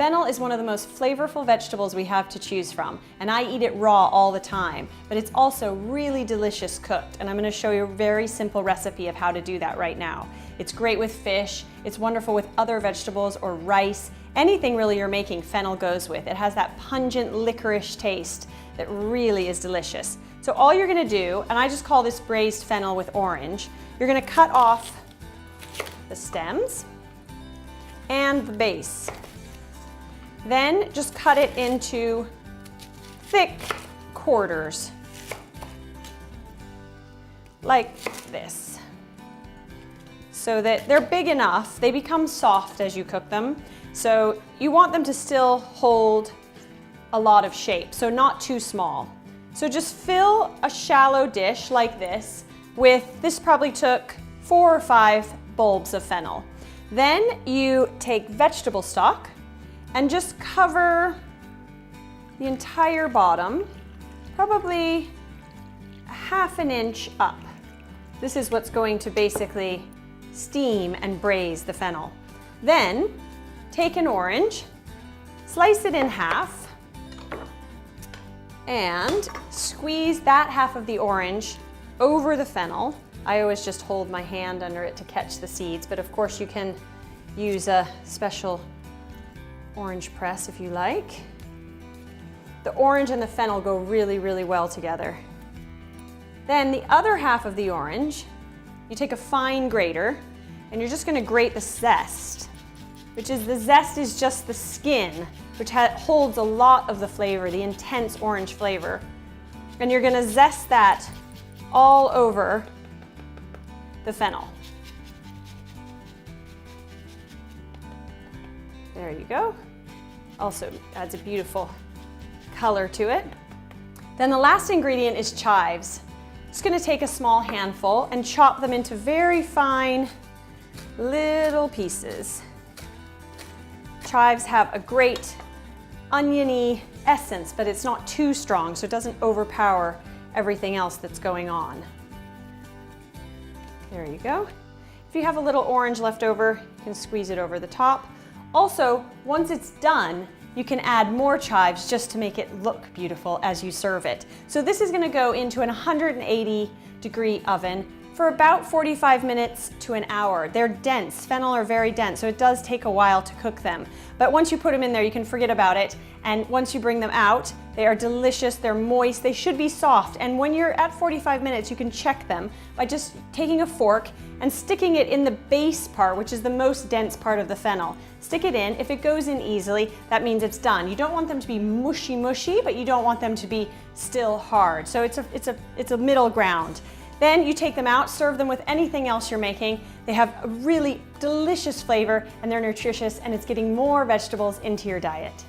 Fennel is one of the most flavorful vegetables we have to choose from, and I eat it raw all the time, but it's also really delicious cooked, and I'm going to show you a very simple recipe of how to do that right now. It's great with fish, it's wonderful with other vegetables or rice, anything really you're making, fennel goes with. It has that pungent licorice taste that really is delicious. So all you're going to do, and I just call this braised fennel with orange, you're going to cut off the stems and the base. Then just cut it into thick quarters, like this, so that they're big enough. They become soft as you cook them, so you want them to still hold a lot of shape, so not too small. So just fill a shallow dish like this with, this probably took 4 or 5 bulbs of fennel. Then you take vegetable stock and just cover the entire bottom, probably a ½ an inch up. This is what's going to basically steam and braise the fennel. Then take an orange, slice it in half, and squeeze that half of the orange over the fennel. I always just hold my hand under it to catch the seeds, but of course you can use a special orange press if you like. The orange and the fennel go really, really well together. Then the other half of the orange, you take a fine grater and you're just going to grate the zest, which is, the zest is just the skin, which holds a lot of the flavor, the intense orange flavor. And you're going to zest that all over the fennel. There you go. Also adds a beautiful color to it. Then the last ingredient is chives. Just going to take a small handful and chop them into very fine little pieces. Chives have a great oniony essence, but it's not too strong, so it doesn't overpower everything else that's going on. There you go. If you have a little orange left over, you can squeeze it over the top. Also, once it's done, you can add more chives just to make it look beautiful as you serve it. So this is going to go into an 180-degree oven for about 45 minutes to an hour. They're dense. Fennel are very dense, so it does take a while to cook them. But once you put them in there, you can forget about it. And once you bring them out, they are delicious, they're moist, they should be soft. And when you're at 45 minutes, you can check them by just taking a fork and sticking it in the base part, which is the most dense part of the fennel. Stick it in. If it goes in easily, that means it's done. You don't want them to be mushy, but you don't want them to be still hard. So it's a middle ground. Then you take them out, serve them with anything else you're making. They have a really delicious flavor and they're nutritious, and it's getting more vegetables into your diet.